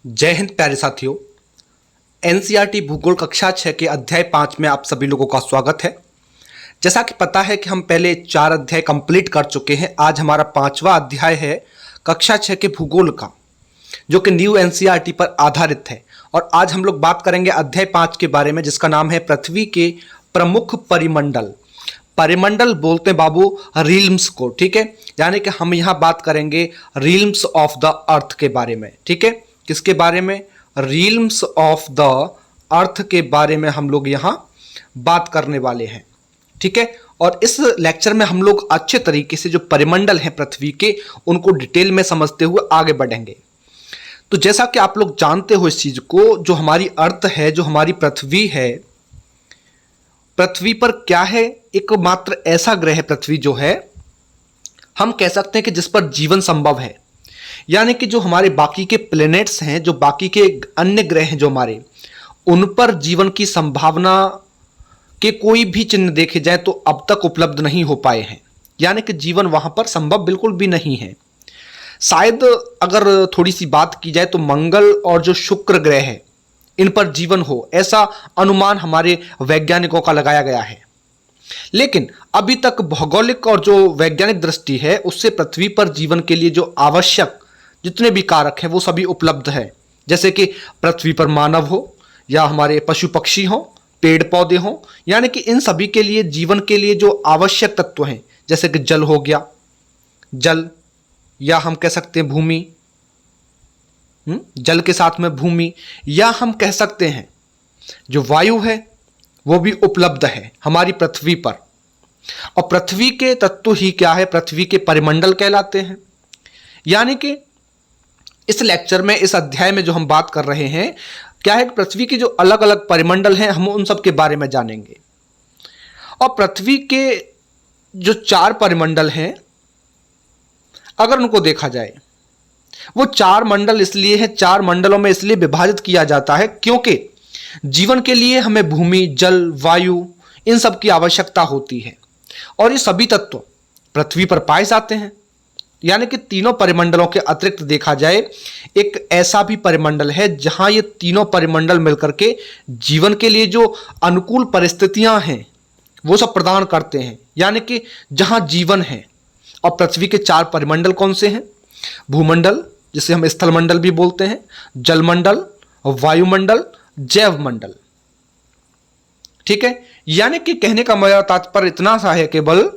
जय हिंद प्यारे साथियों। एनसीईआरटी भूगोल कक्षा 6 के अध्याय 5 में आप सभी लोगों का स्वागत है। जैसा कि पता है कि हम पहले 4 अध्याय कंप्लीट कर चुके हैं। आज हमारा 5वां अध्याय है कक्षा 6 के भूगोल का, जो कि न्यू एनसीईआरटी पर आधारित है। और आज हम लोग बात करेंगे अध्याय 5 के बारे में, जिसका नाम है पृथ्वी के प्रमुख परिमंडल। परिमंडल बोलते हैं बाबू रील्म्स को, ठीक है। यानी कि हम यहाँ बात करेंगे रील्म्स ऑफ द अर्थ के बारे में, ठीक है। किसके बारे में? रील्म्स ऑफ द अर्थ के बारे में हम लोग यहाँ बात करने वाले हैं, ठीक है। और इस लेक्चर में हम लोग अच्छे तरीके से जो परिमंडल हैं पृथ्वी के, उनको डिटेल में समझते हुए आगे बढ़ेंगे। तो जैसा कि आप लोग जानते हो इस चीज को, जो हमारी अर्थ है, जो हमारी पृथ्वी है, पृथ्वी पर क्या है? एकमात्र ऐसा ग्रह पृथ्वी जो है, हम कह सकते हैं कि जिस पर जीवन संभव है। यानी कि जो हमारे बाकी के प्लैनेट्स हैं, जो बाकी के अन्य ग्रह हैं जो हमारे, उन पर जीवन की संभावना के कोई भी चिन्ह देखे जाए तो अब तक उपलब्ध नहीं हो पाए हैं। यानी कि जीवन वहां पर संभव बिल्कुल भी नहीं है। शायद अगर थोड़ी सी बात की जाए तो मंगल और जो शुक्र ग्रह है, इन पर जीवन हो, ऐसा अनुमान हमारे वैज्ञानिकों का लगाया गया है। लेकिन अभी तक भौगोलिक और जो वैज्ञानिक दृष्टि है, उससे पृथ्वी पर जीवन के लिए जो आवश्यक जितने भी कारक हैं वो सभी उपलब्ध है। जैसे कि पृथ्वी पर मानव हो या हमारे पशु पक्षी हो, पेड़ पौधे हो, यानी कि इन सभी के लिए, जीवन के लिए जो आवश्यक तत्व हैं, जैसे कि जल हो गया, जल, या हम कह सकते हैं भूमि, जल के साथ में भूमि, या हम कह सकते हैं जो वायु है वो भी उपलब्ध है हमारी पृथ्वी पर। और पृथ्वी के तत्व ही क्या है? पृथ्वी के परिमंडल कहलाते हैं। यानी कि इस लेक्चर में, इस अध्याय में जो हम बात कर रहे हैं, क्या है कि पृथ्वी के जो अलग अलग परिमंडल हैं, हम उन सब के बारे में जानेंगे। और पृथ्वी के जो 4 परिमंडल हैं, अगर उनको देखा जाए, वो 4 मंडल इसलिए हैं, 4 मंडलों में इसलिए विभाजित किया जाता है क्योंकि जीवन के लिए हमें भूमि, जल, वायु, इन सब की आवश्यकता होती है। और ये सभी तत्व पृथ्वी पर पाए जाते हैं। यानी कि तीनों परिमंडलों के अतिरिक्त देखा जाए, एक ऐसा भी परिमंडल है जहां ये तीनों परिमंडल मिलकर के जीवन के लिए जो अनुकूल परिस्थितियां हैं वो सब प्रदान करते हैं। यानी कि जहां जीवन है। और पृथ्वी के 4 परिमंडल कौन से हैं? भूमंडल, जिसे हम स्थलमंडल भी बोलते हैं, जलमंडल, वायुमंडल, जैव मंडल, ठीक है। यानी कि कहने का मेरा तात्पर्य इतना सा है, केवल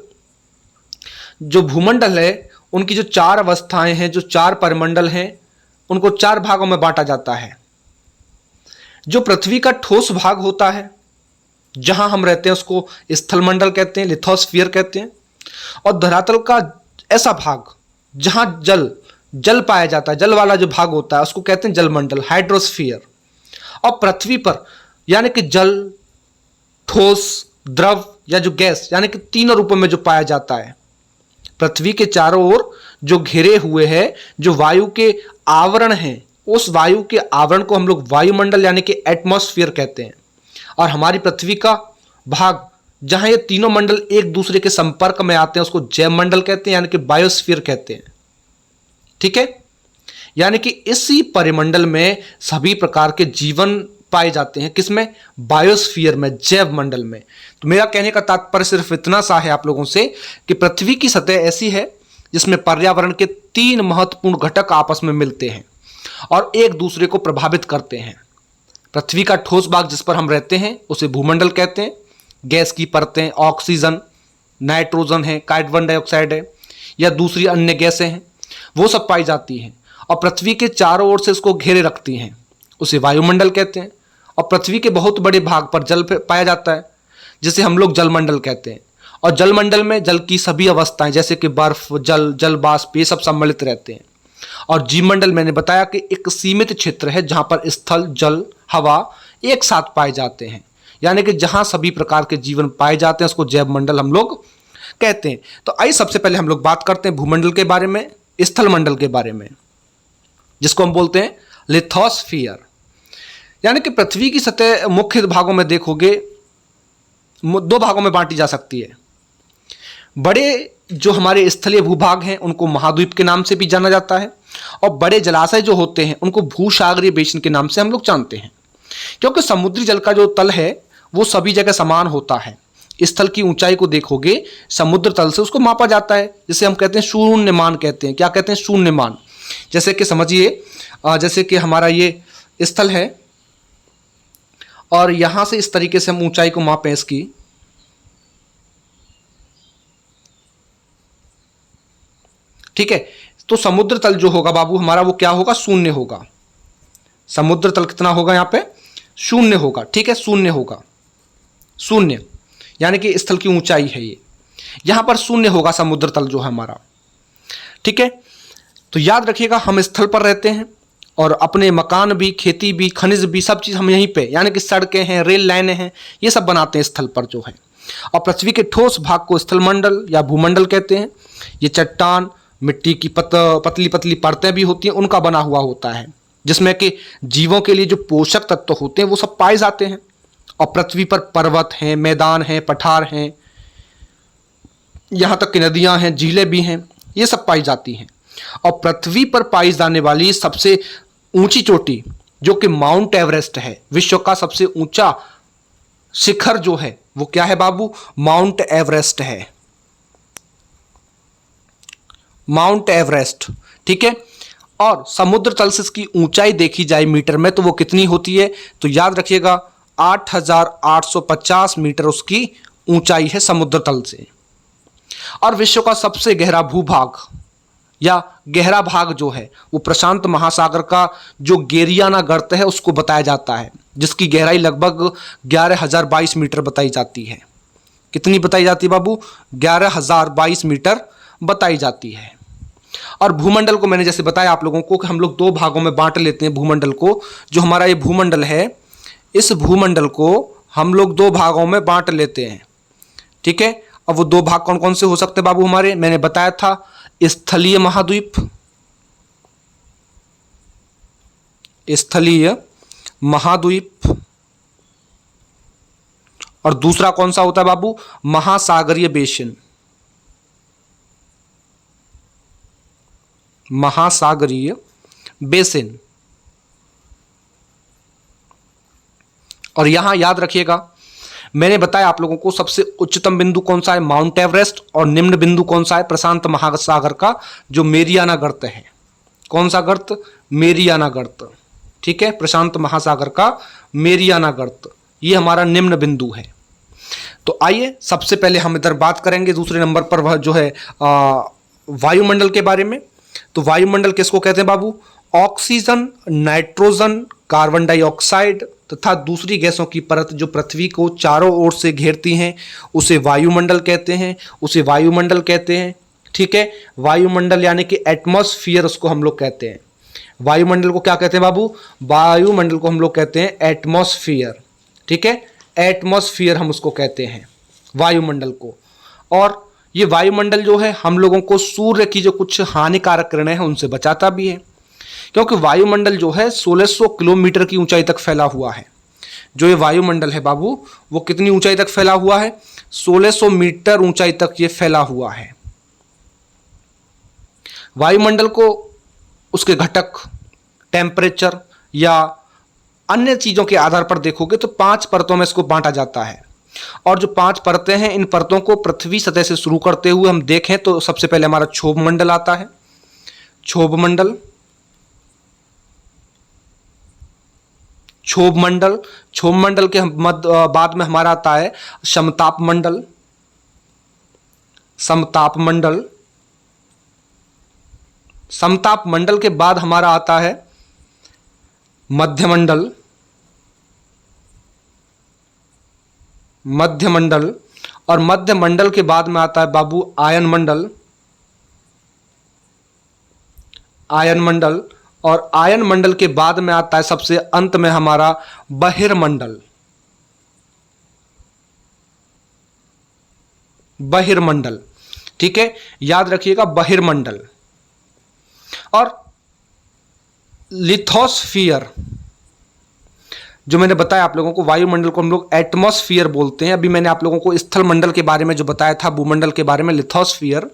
जो भूमंडल है, उनकी जो 4 अवस्थाएं हैं, जो 4 परिमंडल हैं, उनको 4 भागों में बांटा जाता है। जो पृथ्वी का ठोस भाग होता है, जहां हम रहते हैं, उसको स्थलमंडल कहते हैं, लिथोस्फीयर कहते हैं। और धरातल का ऐसा भाग जहां जल पाया जाता है, जल वाला जो भाग होता है, उसको कहते हैं जलमंडल, हाइड्रोस्फीयर। और पृथ्वी पर यानी कि जल, ठोस, द्रव या जो गैस, यानी कि तीनों रूपों में जो पाया जाता है। पृथ्वी के चारों ओर जो घिरे हुए हैं, जो वायु के आवरण हैं, उस वायु के आवरण को हम लोग वायुमंडल यानी कि एटमॉस्फेयर कहते हैं। और हमारी पृथ्वी का भाग जहां ये तीनों मंडल एक दूसरे के संपर्क में आते हैं, उसको जैव मंडल कहते हैं, यानी कि बायोस्फीयर कहते हैं, ठीक है। यानी कि इसी परिमंडल में सभी प्रकार के जीवन पाए जाते हैं। किसमें? बायोस्फीयर में, जैव मंडल में। तो मेरा कहने का तात्पर्य सिर्फ इतना सा है आप लोगों से कि पृथ्वी की सतह ऐसी है जिसमें पर्यावरण के 3 महत्वपूर्ण घटक आपस में मिलते हैं और एक दूसरे को प्रभावित करते हैं। पृथ्वी का ठोस भाग जिस पर हम रहते हैं, उसे भूमंडल कहते हैं। गैस की परतें, ऑक्सीजन, नाइट्रोजन है, कार्बन डाइऑक्साइड है, या दूसरी अन्य गैसें हैं, वो सब पाई जाती हैं। और पृथ्वी के चारों ओर से इसको घेरे रखती हैं, उसे वायुमंडल कहते हैं। और पृथ्वी के बहुत बड़े भाग पर जल पाया जाता है, जिसे हम लोग जलमंडल कहते हैं। और जलमंडल में जल की सभी अवस्थाएं, जैसे कि बर्फ, जल, जल वाष्प, ये सब सम्मिलित रहते हैं। और जीवमंडल मैंने बताया कि एक सीमित क्षेत्र है जहां पर स्थल, जल, हवा एक साथ पाए जाते हैं। यानी कि जहां सभी प्रकार के जीवन पाए जाते हैं, उसको जैव मंडल हम लोग कहते हैं। तो आइए सबसे पहले हम लोग बात करते हैं भूमंडल के बारे में, स्थल मंडल के बारे में, जिसको हम बोलते हैं लिथोस्फीयर। यानी कि पृथ्वी की सतह मुख्य भागों में देखोगे 2 भागों में बांटी जा सकती है। बड़े जो हमारे स्थलीय भूभाग हैं, उनको महाद्वीप के नाम से भी जाना जाता है। और बड़े जलाशय जो होते हैं उनको भूसागरीय बेसिन के नाम से हम लोग जानते हैं, क्योंकि समुद्री जल का जो तल है वो सभी जगह समान होता है। स्थल की ऊंचाई को देखोगे समुद्र तल से उसको मापा जाता है, जिसे हम कहते हैं शून्यमान कहते हैं। क्या कहते हैं? शून्यमान। जैसे कि समझिए, जैसे कि हमारा ये स्थल है और यहां से इस तरीके से हम ऊंचाई को मापें इसकी, ठीक है, तो समुद्र तल जो होगा बाबू हमारा वो क्या होगा? शून्य होगा। समुद्र तल कितना होगा? यहाँ पे शून्य होगा, ठीक है, शून्य होगा, शून्य, यानी कि स्थल की ऊंचाई है ये, यहां पर शून्य होगा समुद्र तल जो है हमारा, ठीक है। तो याद रखिएगा हम स्थल पर रहते हैं और अपने मकान भी, खेती भी, खनिज भी, सब चीज हम यहीं पे, यानी कि सड़कें हैं, रेल लाइनें हैं, ये सब बनाते हैं स्थल पर जो है। और पृथ्वी के ठोस भाग को स्थलमंडल या भूमंडल कहते हैं। ये चट्टान, मिट्टी की पतली पतली परतें भी होती हैं, उनका बना हुआ होता है, जिसमें कि जीवों के लिए जो पोषक तत्व होते हैं वो सब पाए जाते हैं। और पृथ्वी पर पर्वत हैं, मैदान हैं, पठार हैं, यहाँ तक कि नदियाँ हैं, झीलें भी हैं, ये सब पाई जाती हैं। और पृथ्वी पर पाई जाने वाली सबसे ऊंची चोटी जो कि माउंट एवरेस्ट है, विश्व का सबसे ऊंचा शिखर जो है वो क्या है बाबू? माउंट एवरेस्ट है, माउंट एवरेस्ट, ठीक है। और समुद्र तल से इसकी ऊंचाई देखी जाए मीटर में तो वो कितनी होती है? तो याद रखिएगा 8,850 मीटर उसकी ऊंचाई है समुद्र तल से। और विश्व का सबसे गहरा भूभाग या गहरा भाग जो है वो प्रशांत महासागर का जो गेरियाना गर्त है उसको बताया जाता है, जिसकी गहराई लगभग 11,022 मीटर बताई जाती है। कितनी बताई जाती है बाबू? 11,022 मीटर बताई जाती है। और भूमंडल को मैंने जैसे बताया आप लोगों को कि हम लोग दो भागों में बांट लेते हैं भूमंडल को। जो हमारा ये भूमंडल है, इस भूमंडल को हम लोग दो भागों में बांट लेते हैं, ठीक है। अब वो दो भाग कौन कौन से हो सकते हैं बाबू हमारे? मैंने बताया था, स्थलीय महाद्वीप, स्थलीय महाद्वीप, और दूसरा कौन सा होता है बाबू? महासागरीय बेसिन, महासागरीय बेसिन। और यहां याद रखिएगा मैंने बताया आप लोगों को सबसे उच्चतम बिंदु कौन सा है? Mount Everest. और निम्न बिंदु कौन सा है? प्रशांत महासागर का जो मेरियाना गर्त है। कौन सा गर्त? मेरियाना गर्त, ठीक है, प्रशांत महासागर का मेरियाना गर्त, ये हमारा निम्न बिंदु है। तो आइए सबसे पहले हम इधर बात करेंगे दूसरे नंबर पर वह जो है वायुमंडल के बारे में। तो वायुमंडल किसको कहते हैं बाबू? ऑक्सीजन, नाइट्रोजन, कार्बन डाइऑक्साइड तथा दूसरी गैसों की परत जो पृथ्वी को चारों ओर से घेरती हैं उसे वायुमंडल कहते हैं, उसे वायुमंडल कहते हैं, ठीक है। वायुमंडल यानी कि एटमॉस्फियर उसको हम लोग कहते हैं। वायुमंडल को क्या कहते हैं बाबू? वायुमंडल को हम लोग कहते हैं एटमॉस्फियर, ठीक है, एटमॉस्फियर हम उसको कहते हैं वायुमंडल को। और ये वायुमंडल जो है हम लोगों को सूर्य की जो कुछ हानिकारक किरणें हैं उनसे बचाता भी है, क्योंकि वायुमंडल जो है 1600 किलोमीटर की ऊंचाई तक फैला हुआ है। जो ये वायुमंडल है बाबू वो कितनी ऊंचाई तक फैला हुआ है? 1600 मीटर ऊंचाई तक ये फैला हुआ है। वायुमंडल को उसके घटक, टेम्परेचर या अन्य चीजों के आधार पर देखोगे तो 5 परतों में इसको बांटा जाता है। और जो 5 परतें हैं, इन परतों को पृथ्वी सतह से शुरू करते हुए हम देखें तो सबसे पहले हमारा क्षोभ मंडल आता है, क्षोभ मंडल, क्षोभ मंडल, क्षोभ मंडल के बाद में हमारा आता है समताप मंडल, समताप मंडल, समताप मंडल के बाद हमारा आता है मध्यमंडल, मध्यमंडल, और मध्यमंडल के बाद में आता है बाबू आयन मंडल, आयन मंडल, और आयन मंडल के बाद में आता है सबसे अंत में हमारा बहिर्मंडल, बहिर्मंडल, ठीक है, याद रखिएगा बहिर्मंडल। और लिथोस्फियर, जो मैंने बताया आप लोगों को, वायुमंडल को हम लोग एटमॉस्फियर बोलते हैं। अभी मैंने आप लोगों को स्थल मंडल के बारे में जो बताया था, भूमंडल के बारे में लिथोस्फियर।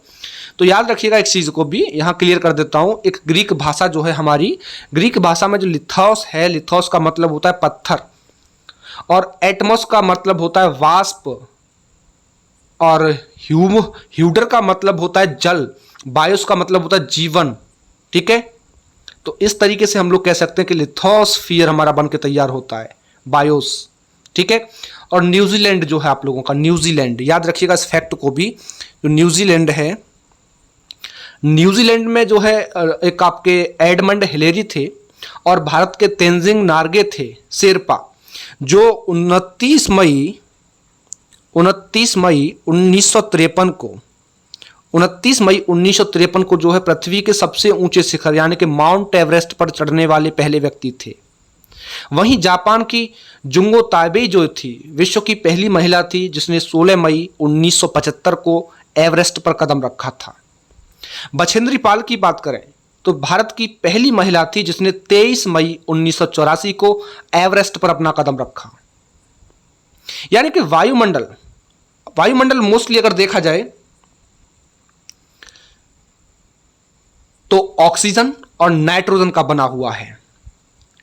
तो याद रखिएगा एक चीज को भी यहाँ क्लियर कर देता हूँ। एक ग्रीक भाषा जो है हमारी, ग्रीक भाषा में जो लिथोस है, लिथोस का मतलब होता है पत्थर, और एटमॉस का मतलब होता है वाष्प, और ह्यूडर का मतलब होता है जल, बायोस का मतलब होता है जीवन। ठीक है, तो इस तरीके से हम लोग कह सकते हैं कि लिथोस्फियर हमारा बन के तैयार होता है, बायोस। ठीक है, और न्यूजीलैंड जो है आप लोगों का, न्यूजीलैंड याद रखिएगा इस फैक्ट को भी। जो न्यूजीलैंड है, न्यूजीलैंड में जो है एक आपके एडमंड हिलेरी थे और भारत के तेंजिंग नार्गे थे, शेरपा, जो 29 मई 1953 को जो है पृथ्वी के सबसे ऊंचे शिखर यानी कि माउंट एवरेस्ट पर चढ़ने वाले पहले व्यक्ति थे। वहीं जापान की जुंगो ताबेई जो थी, विश्व की पहली महिला थी जिसने 16 मई 1975 को एवरेस्ट पर कदम रखा था। बछेंद्री पाल की बात करें तो भारत की पहली महिला थी जिसने 23 मई 1984 को एवरेस्ट पर अपना कदम रखा। यानी कि वायुमंडल मोस्टली अगर देखा जाए तो ऑक्सीजन और नाइट्रोजन का बना हुआ है,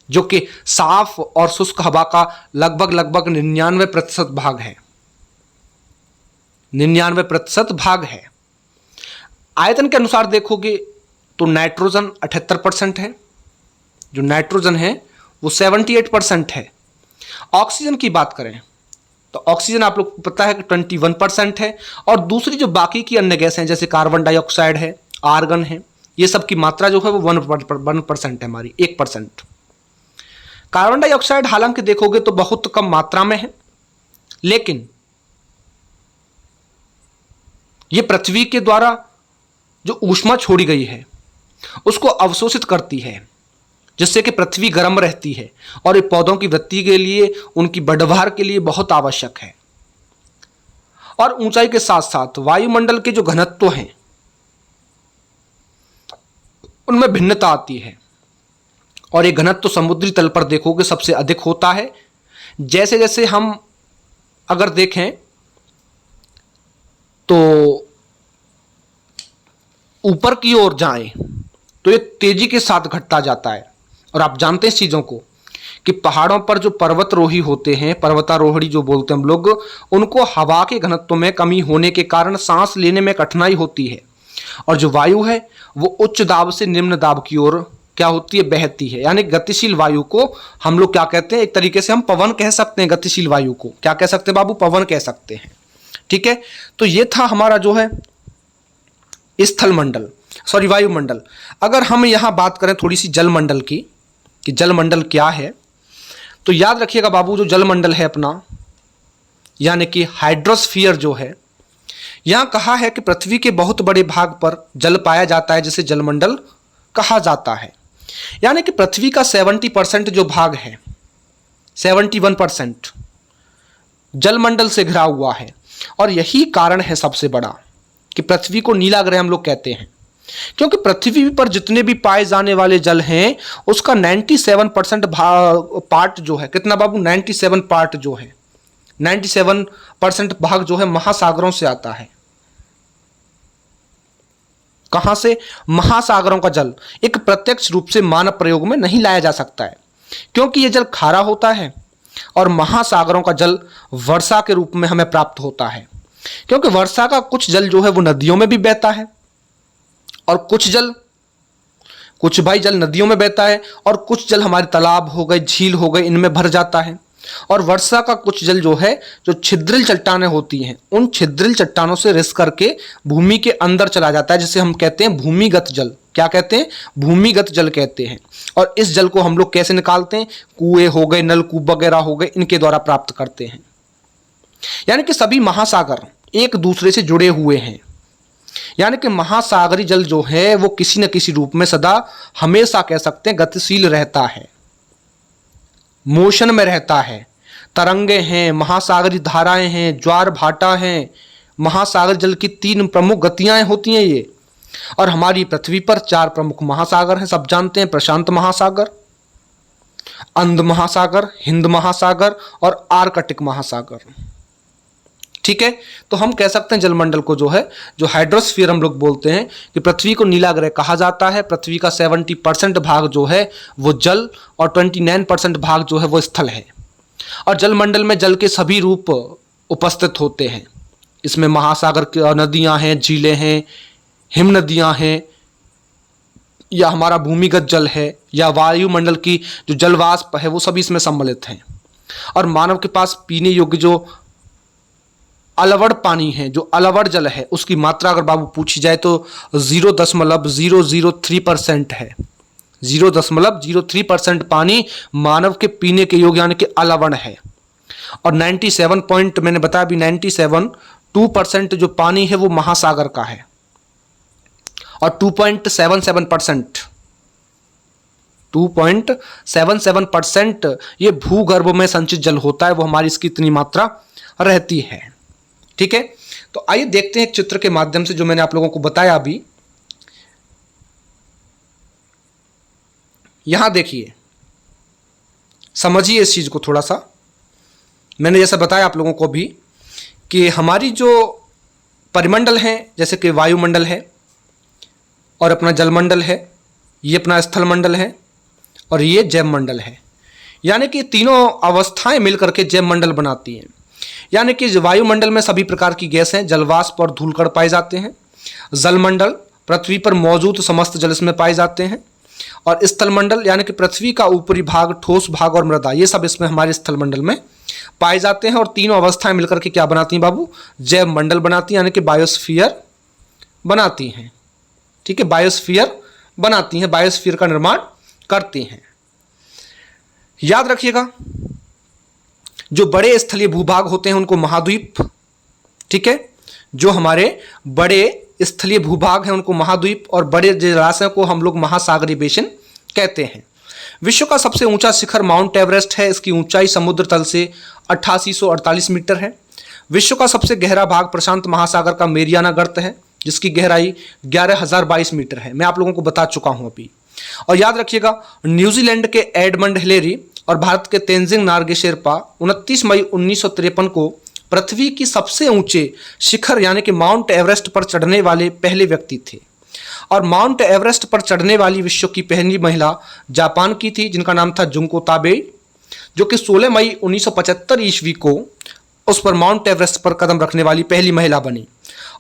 जो कि साफ और शुष्क हवा का लगभग 99% भाग है। 99% भाग है। आयतन के अनुसार देखोगे तो नाइट्रोजन 78% है, जो नाइट्रोजन है वो 78% है। ऑक्सीजन की बात करें तो ऑक्सीजन आप लोग को पता है कि 21% है, और दूसरी जो बाकी की अन्य गैस हैं जैसे कार्बन डाइऑक्साइड है, आर्गन है, ये सब की मात्रा जो है वो 1% है, हमारी 1%। कार्बन डाइऑक्साइड हालांकि देखोगे तो बहुत कम मात्रा में है, लेकिन ये पृथ्वी के द्वारा जो ऊष्मा छोड़ी गई है उसको अवशोषित करती है, जिससे कि पृथ्वी गर्म रहती है, और ये पौधों की वृद्धि के लिए, उनकी बढ़वार के लिए बहुत आवश्यक है। और ऊंचाई के साथ साथ वायुमंडल के जो घनत्व हैं उनमें भिन्नता आती है, और ये घनत्व समुद्री तल पर देखोगे सबसे अधिक होता है। जैसे जैसे हम अगर देखें तो ऊपर की ओर जाएं तो ये तेजी के साथ घटता जाता है। और आप जानते हैं इस चीजों को कि पहाड़ों पर जो पर्वतारोही होते हैं, पर्वतारोहणी जो बोलते हैं हम लोग, उनको हवा के घनत्व में कमी होने के कारण सांस लेने में कठिनाई होती है, और जो वायु है वो उच्च दाब से निम्न दाब की ओर क्या होती है, बहती है। यानी गतिशील वायु को हम लोग क्या कहते हैं, एक तरीके से हम पवन कह सकते हैं। गतिशील वायु को क्या कह सकते हैं बाबू, पवन कह सकते हैं। ठीक है, तो ये था हमारा जो है स्थल मंडल, सॉरी वायुमंडल। अगर हम यहां बात करें थोड़ी सी जलमंडल की, कि जलमंडल क्या है, तो याद रखिएगा बाबू, जो जलमंडल है अपना, यानी कि हाइड्रोस्फीयर जो है, यहां कहा है कि पृथ्वी के बहुत बड़े भाग पर जल पाया जाता है, जिसे जलमंडल कहा जाता है। यानी कि पृथ्वी का 70% जो भाग है, 71% जलमंडल से घिरा हुआ है, और यही कारण है सबसे बड़ा कि पृथ्वी को नीला ग्रह हम लोग कहते हैं, क्योंकि पृथ्वी पर जितने भी पाए जाने वाले जल हैं उसका 97% पार्ट जो है, कितना बाबू, 97 पार्ट जो है, 97% भाग जो है महासागरों से आता है। कहां से, महासागरों का जल एक प्रत्यक्ष रूप से मानव प्रयोग में नहीं लाया जा सकता है, क्योंकि यह जल खारा होता है, और महासागरों का जल वर्षा के रूप में हमें प्राप्त होता है, क्योंकि वर्षा का कुछ जल जो है वो नदियों में भी बहता है, और कुछ भाई जल नदियों में बहता है, और कुछ जल हमारे तालाब हो गए, झील हो गए, इनमें भर जाता है। और वर्षा का कुछ जल जो है, जो छिद्रिल चट्टानें होती हैं, उन छिद्रिल चट्टानों से रिस करके भूमि के अंदर चला जाता है, जिसे हम कहते हैं भूमिगत जल। क्या कहते हैं, भूमिगत जल कहते हैं। और इस जल को हम लोग कैसे निकालते हैं, कुएं हो गए, नलकूप वगैरह हो गए, इनके द्वारा प्राप्त करते हैं। यानी कि सभी महासागर एक दूसरे से जुड़े हुए हैं, यानी कि महासागरी जल जो है वो किसी न किसी रूप में सदा, हमेशा कह सकते हैं, गतिशील रहता है, मोशन में रहता है। तरंगे हैं, महासागरी धाराएं हैं, ज्वार भाटा हैं, महासागर जल की 3 प्रमुख गतियां होती हैं ये। और हमारी पृथ्वी पर 4 प्रमुख महासागर हैं, सब जानते हैं, प्रशांत महासागर, अंध महासागर, हिंद महासागर और आर्कटिक महासागर। ठीक है, तो हम कह सकते हैं जलमंडल को जो है, जो हाइड्रोस्फीयर हम लोग बोलते हैं, कि पृथ्वी को नीला ग्रह कहा जाता है। पृथ्वी का 70% भाग जो है वो जल और 29% भाग जो है वो स्थल है। और जलमंडल में जल के सभी रूप उपस्थित होते हैं। इसमें महासागर की नदियां हैं, झीलें हैं, हिम नदियां हैं, या हमारा भूमिगत जल है, या वायुमंडल की जो जलवाष्प है, वो सभी इसमें सम्मिलित हैं। और मानव के पास पीने योग्य जो अलवड़ पानी है, जो अलवड़ जल है, उसकी मात्रा अगर बाबू पूछी जाए तो 0.003% है। 0.03% पानी मानव के पीने के योग्य यानी कि अलवड़ है। और 97 पॉइंट मैंने बताया अभी 97.2% जो पानी है वो महासागर का है। और 2.77% ये भूगर्भ में संचित जल होता है, वो हमारी इसकी इतनी मात्रा रहती है। ठीक है, तो आइए देखते हैं एक चित्र के माध्यम से जो मैंने आप लोगों को बताया अभी। यहां देखिए, समझिए इस चीज को थोड़ा सा। मैंने जैसा बताया आप लोगों को भी कि हमारी जो परिमंडल है, जैसे कि वायुमंडल है और अपना जलमंडल है, ये अपना स्थलमंडल है और ये जैवमंडल है। यानी कि तीनों अवस्थाएं मिलकर के जैवमंडल बनाती हैं। यानी कि वायुमंडल में सभी प्रकार की गैस हैं, जलवाष्प और धूलकण पाए जाते हैं। जलमंडल, पृथ्वी पर मौजूद समस्त जल इसमें पाए जाते हैं। और स्थलमंडल यानी कि पृथ्वी का ऊपरी भाग, ठोस भाग और मृदा, ये सब इसमें हमारे स्थलमंडल में पाए जाते हैं। और तीनों अवस्थाएं मिलकर के क्या बनाती हैं बाबू? जैवमंडल बनाती हैं, यानी कि बायोस्फीयर बनाती हैं। ठीक है, बायोस्फीयर बनाती हैं, बायोस्फीयर का निर्माण करती हैं। याद रखिएगा, जो बड़े स्थलीय भूभाग होते हैं उनको महाद्वीप, ठीक है, जो हमारे बड़े स्थलीय भूभाग हैं उनको महाद्वीप, और बड़े जलाशयों को हम लोग महासागरीय बेसिन कहते हैं। विश्व का सबसे ऊंचा शिखर माउंट एवरेस्ट है। इसकी ऊंचाई समुद्र तल से 8848 मीटर है। विश्व का सबसे गहरा भाग प्रशांत महासागर का मेरियाना गर्त है, जिसकी गहराई 11,022 मीटर है। मैं आप लोगों को बता चुका हूं अभी। और याद रखिएगा, न्यूजीलैंड के एडमंड हिलेरी और भारत के तेंजिंग नार्गे शेरपा 29 मई 1953 को पृथ्वी की सबसे ऊंचे शिखर यानी कि माउंट एवरेस्ट पर चढ़ने वाले पहले व्यक्ति थे। और माउंट एवरेस्ट पर चढ़ने वाली विश्व की पहली महिला जापान की थी, जिनका नाम था जुंको ताबेई, जो कि 16 मई 1975 ईस्वी को उस पर माउंट एवरेस्ट पर कदम रखने वाली पहली महिला बनी।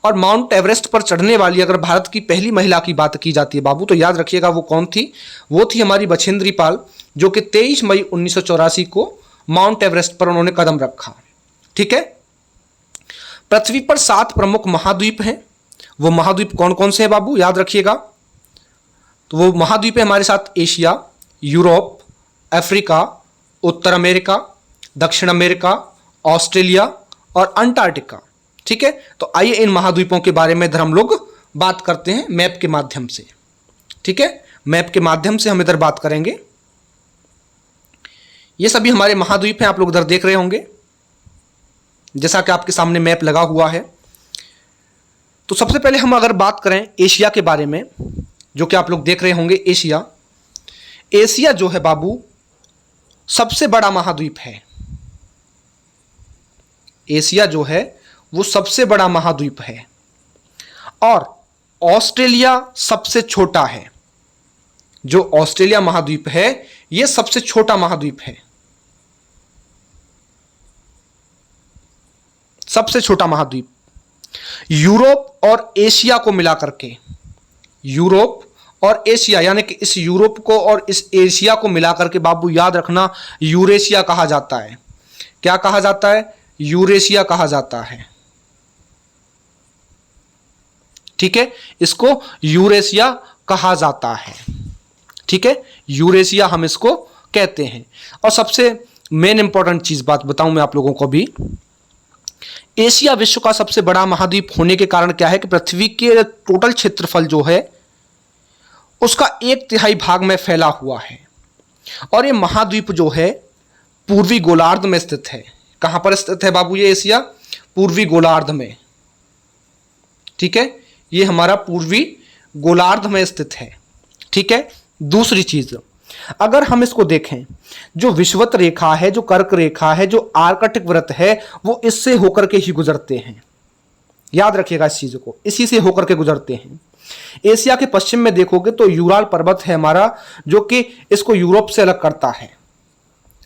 और माउंट एवरेस्ट पर चढ़ने वाली अगर भारत की पहली महिला की बात की जाती है बाबू, तो याद रखिएगा वो कौन थी? वो थी हमारी बछेंद्री पाल, जो कि 23 मई 1984 को माउंट एवरेस्ट पर उन्होंने कदम रखा। ठीक है, पृथ्वी पर 7 प्रमुख महाद्वीप हैं। वो महाद्वीप कौन कौन से हैं बाबू? याद रखिएगा, तो वो महाद्वीप है हमारे साथ एशिया, यूरोप, अफ्रीका, उत्तर अमेरिका, दक्षिण अमेरिका, ऑस्ट्रेलिया और अंटार्कटिका। ठीक है, तो आइए इन महाद्वीपों के बारे में इधर हम लोग बात करते हैं मैप के माध्यम से। ठीक है, मैप के माध्यम से हम इधर बात करेंगे। ये सभी हमारे महाद्वीप हैं, आप लोग इधर देख रहे होंगे, जैसा कि आपके सामने मैप लगा हुआ है। तो सबसे पहले हम अगर बात करें एशिया के बारे में, जो कि आप लोग देख रहे होंगे, एशिया। एशिया जो है बाबू सबसे बड़ा महाद्वीप है। एशिया जो है वो सबसे बड़ा महाद्वीप है। और ऑस्ट्रेलिया सबसे छोटा है। जो ऑस्ट्रेलिया महाद्वीप है यह सबसे छोटा महाद्वीप है, सबसे छोटा महाद्वीप। यूरोप और एशिया को मिलाकर के, यूरोप और एशिया यानी कि इस यूरोप को और इस एशिया को मिलाकर के बाबू याद रखना यूरेशिया कहा जाता है। क्या कहा जाता है? यूरेशिया कहा जाता है। ठीक है, इसको यूरेशिया कहा जाता है। ठीक है, यूरेशिया हम इसको कहते हैं। और सबसे मेन इंपॉर्टेंट चीज बात बताऊं मैं आप लोगों को भी, एशिया विश्व का सबसे बड़ा महाद्वीप होने के कारण क्या है कि पृथ्वी के टोटल क्षेत्रफल जो है उसका 1/3 भाग में फैला हुआ है। और ये महाद्वीप जो है पूर्वी गोलार्ध में स्थित है। कहां पर स्थित है बाबू ये एशिया? पूर्वी गोलार्ध में। ठीक है, ये हमारा पूर्वी गोलार्ध में स्थित है। ठीक है, दूसरी चीज, अगर हम इसको देखें, जो विषुवत रेखा है, जो कर्क रेखा है, जो आर्कटिक वृत्त है, वो इससे होकर के ही गुजरते हैं। याद रखिएगा इस चीज को, इसी से होकर के गुजरते हैं। एशिया के पश्चिम में देखोगे तो यूराल पर्वत है हमारा, जो कि इसको यूरोप से अलग करता है।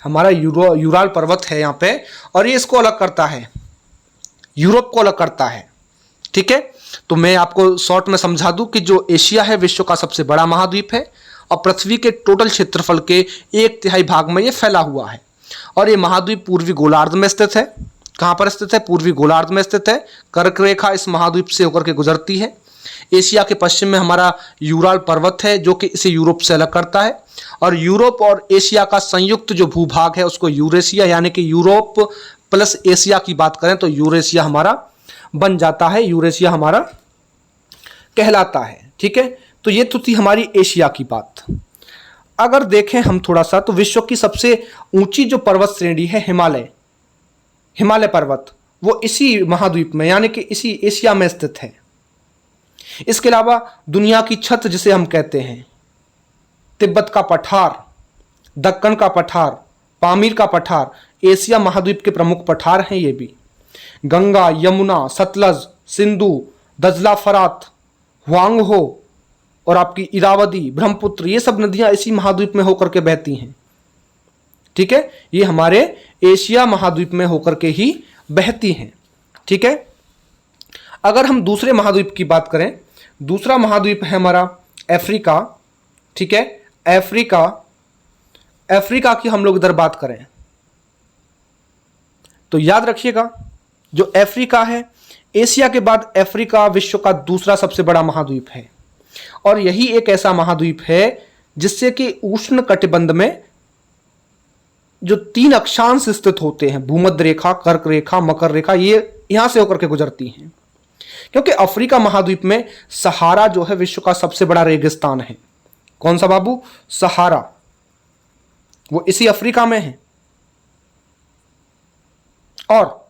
हमारा यूराल पर्वत है यहाँ पे, और ये इसको अलग करता है, यूरोप को अलग करता है। ठीक है, तो मैं आपको शॉर्ट में समझा दूं कि जो एशिया है विश्व का सबसे बड़ा महाद्वीप है, और पृथ्वी के टोटल क्षेत्रफल के 1/3 भाग में ये फैला हुआ है। और ये महाद्वीप पूर्वी गोलार्ध में स्थित है। कहाँ पर स्थित है? पूर्वी गोलार्ध में स्थित है। कर्क रेखा इस महाद्वीप से होकर के गुजरती है। एशिया के पश्चिम में हमारा यूराल पर्वत है, जो कि इसे यूरोप से अलग करता है। और यूरोप और एशिया का संयुक्त जो भूभाग है उसको यूरेशिया, यानी कि यूरोप प्लस एशिया की बात करें तो यूरेशिया हमारा बन जाता है, यूरेशिया हमारा कहलाता है। ठीक है, तो ये तो थी हमारी एशिया की बात। अगर देखें हम थोड़ा सा, तो विश्व की सबसे ऊंची जो पर्वत श्रेणी है हिमालय पर्वत, वो इसी महाद्वीप में यानी कि इसी एशिया में स्थित है। इसके अलावा दुनिया की छत जिसे हम कहते हैं, तिब्बत का पठार, दक्कन का पठार, पामीर का पठार, एशिया महाद्वीप के प्रमुख पठार हैं ये भी। गंगा, यमुना, सतलज, सिंधु, दजला, फरात, हुआंगहो और आपकी इरावदी, ब्रह्मपुत्र, ये सब नदियां इसी महाद्वीप में होकर के बहती हैं। ठीक है, ये हमारे एशिया महाद्वीप में होकर के ही बहती हैं। ठीक है, अगर हम दूसरे महाद्वीप की बात करें, दूसरा महाद्वीप है हमारा अफ्रीका। ठीक है, अफ्रीका की हम लोग इधर बात करें तो याद रखिएगा, जो अफ्रीका है, एशिया के बाद अफ्रीका विश्व का दूसरा सबसे बड़ा महाद्वीप है। और यही एक ऐसा महाद्वीप है जिससे कि उष्ण कटिबंध में जो 3 अक्षांश स्थित होते हैं, भूमध्य रेखा, कर्क रेखा, मकर रेखा, ये यहां से होकर के गुजरती हैं। क्योंकि अफ्रीका महाद्वीप में सहारा जो है विश्व का सबसे बड़ा रेगिस्तान है। कौन सा बाबू? सहारा, वो इसी अफ्रीका में है। और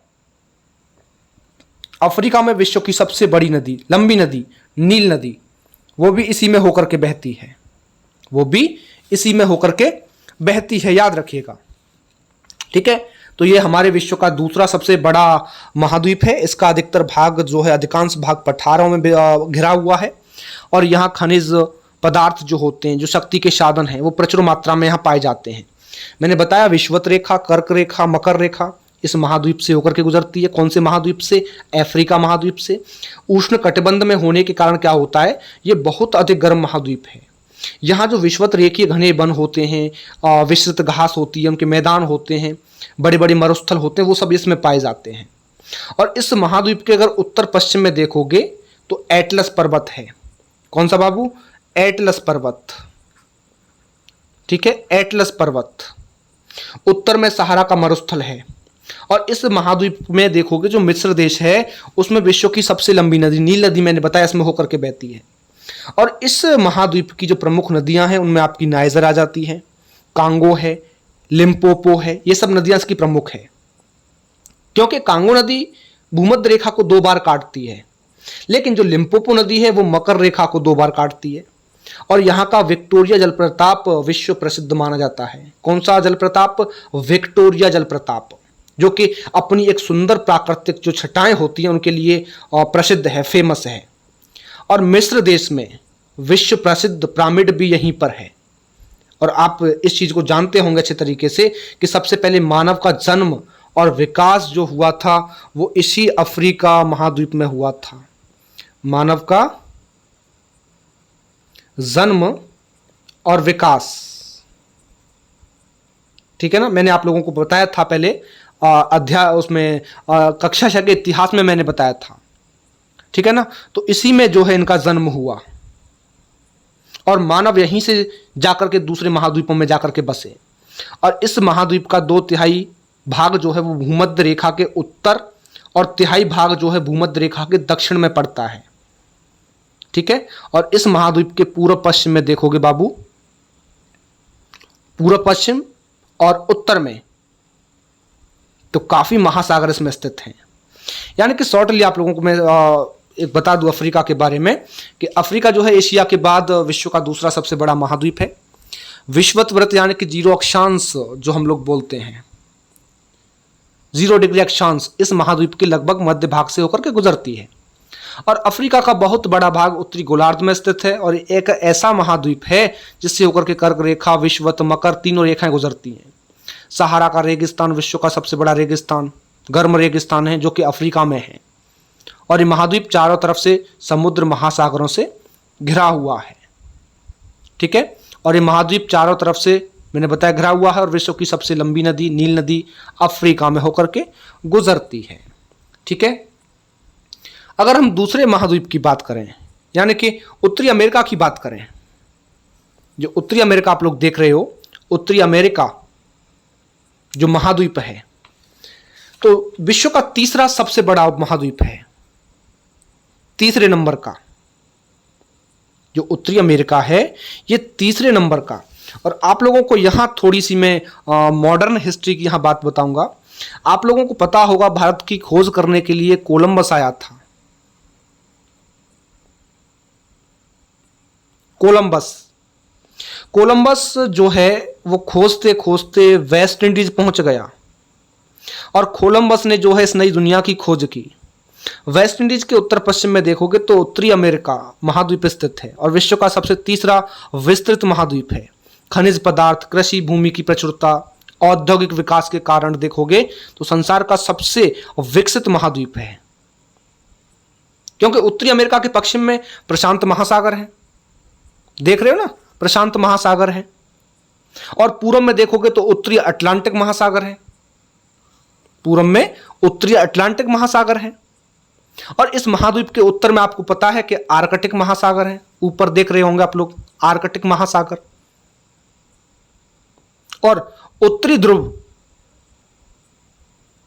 अफ्रीका में विश्व की सबसे बड़ी नदी, लंबी नदी, नील नदी, वो भी इसी में होकर के बहती है, वो भी इसी में होकर के बहती है, याद रखिएगा। ठीक है, तो ये हमारे विश्व का दूसरा सबसे बड़ा महाद्वीप है। इसका अधिकतर भाग जो है, अधिकांश भाग पठारों में घिरा हुआ है। और यहाँ खनिज पदार्थ जो होते हैं, जो शक्ति के साधन हैं, वो प्रचुर मात्रा में यहाँ पाए जाते हैं। मैंने बताया विषुवत रेखा, कर्क रेखा, मकर रेखा इस महाद्वीप से होकर के गुजरती है। कौन से महाद्वीप से? अफ्रीका महाद्वीप से। उष्ण कटिबंध में होने के कारण क्या होता है, ये बहुत अधिक गर्म महाद्वीप है। यहाँ जो विषुवत रेखीय घने वन होते हैं, विस्तृत घास होती है, उनके मैदान होते हैं, बड़े बड़े मरुस्थल होते हैं, वो सब इसमें पाए जाते हैं। और इस महाद्वीप के अगर उत्तर पश्चिम में देखोगे तो एटलस पर्वत है। कौन सा बाबू? एटलस पर्वत। ठीक है, एटलस पर्वत। उत्तर में सहारा का मरुस्थल है। और इस महाद्वीप में देखोगे जो मिस्र देश है, उसमें विश्व की सबसे लंबी नदी नील नदी, मैंने बताया, इसमें होकर के बहती है। और इस महाद्वीप की जो प्रमुख नदियां हैं उनमें आपकी नाइजर आ जाती है, कांगो है, लिम्पोपो है, ये सब नदियां इसकी प्रमुख है। क्योंकि कांगो नदी भूमध्य रेखा को 2 बार काटती है, लेकिन जो लिम्पोपो नदी है वो मकर रेखा को 2 बार काटती है। और यहाँ का विक्टोरिया जलप्रपात विश्व प्रसिद्ध माना जाता है। कौन सा जलप्रपात? विक्टोरिया जलप्रपात, जो कि अपनी एक सुंदर प्राकृतिक जो छटाएं होती हैं उनके लिए प्रसिद्ध है, फेमस है। और मिस्र देश में विश्व प्रसिद्ध पिरामिड भी यहीं पर है। और आप इस चीज को जानते होंगे अच्छे तरीके से कि सबसे पहले मानव का जन्म और विकास जो हुआ था वो इसी अफ्रीका महाद्वीप में हुआ था। मानव का जन्म और विकास, ठीक है ना, मैंने आप लोगों को बताया था पहले अध्याय, उसमें कक्षा 6 के इतिहास में मैंने बताया था। ठीक है ना, तो इसी में जो है इनका जन्म हुआ और मानव यहीं से जाकर के दूसरे महाद्वीपों में जाकर के बसे। और इस महाद्वीप का 2/3 भाग जो है वो भूमध्य रेखा के उत्तर और 1/3 भाग जो है भूमध्य रेखा के दक्षिण में पड़ता है। ठीक है, और इस महाद्वीप के पूर्व पश्चिम में देखोगे बाबू, पूर्व पश्चिम और उत्तर में तो काफी महासागर इसमें स्थित हैं। यानी कि शॉर्टली आप लोगों को मैं एक बता दूं अफ्रीका के बारे में कि अफ्रीका जो है एशिया के बाद विश्व का दूसरा सबसे बड़ा महाद्वीप है। विषुवत यानी कि 0 अक्षांश जो हम लोग बोलते हैं, 0 डिग्री अक्षांश इस महाद्वीप के लगभग मध्य भाग से होकर के गुजरती है। और अफ्रीका का बहुत बड़ा भाग उत्तरी गोलार्ध में स्थित है और एक ऐसा महाद्वीप है जिससे होकर के कर्क रेखा, विषुवत, मकर तीनों रेखाएं गुजरती हैं। सहारा का रेगिस्तान विश्व का सबसे बड़ा रेगिस्तान, गर्म रेगिस्तान है जो कि अफ्रीका में है। और ये महाद्वीप चारों तरफ से समुद्र महासागरों से घिरा हुआ है। ठीक है, और ये महाद्वीप चारों तरफ से मैंने बताया घिरा हुआ है और विश्व की सबसे लंबी नदी नील नदी अफ्रीका में होकर के गुजरती है। ठीक है, अगर हम दूसरे महाद्वीप की बात करें यानी कि उत्तरी अमेरिका की बात करें, जो उत्तरी अमेरिका आप लोग देख रहे हो, उत्तरी अमेरिका जो महाद्वीप है, तो विश्व का तीसरा सबसे बड़ा महाद्वीप है, तीसरे नंबर का जो उत्तरी अमेरिका है ये तीसरे नंबर का। और आप लोगों को यहां थोड़ी सी मैं मॉडर्न हिस्ट्री की यहां बात बताऊंगा। आप लोगों को पता होगा भारत की खोज करने के लिए कोलंबस आया था। कोलंबस जो है वो खोजते खोजते वेस्ट इंडीज पहुंच गया और कोलंबस ने जो है इस नई दुनिया की खोज की। वेस्ट इंडीज के उत्तर पश्चिम में देखोगे तो उत्तरी अमेरिका महाद्वीप स्थित है और विश्व का सबसे तीसरा विस्तृत महाद्वीप है। खनिज पदार्थ, कृषि भूमि की प्रचुरता, औद्योगिक विकास के कारण देखोगे तो संसार का सबसे विकसित महाद्वीप है, क्योंकि उत्तरी अमेरिका के पश्चिम में प्रशांत महासागर है, देख रहे हो ना, प्रशांत महासागर है। और पूर्व में देखोगे तो उत्तरी अटलांटिक महासागर है, पूर्व में उत्तरी अटलांटिक महासागर है। और इस महाद्वीप के उत्तर में आपको पता है कि आर्कटिक महासागर है, ऊपर देख रहे होंगे आप लोग आर्कटिक महासागर। और उत्तरी ध्रुव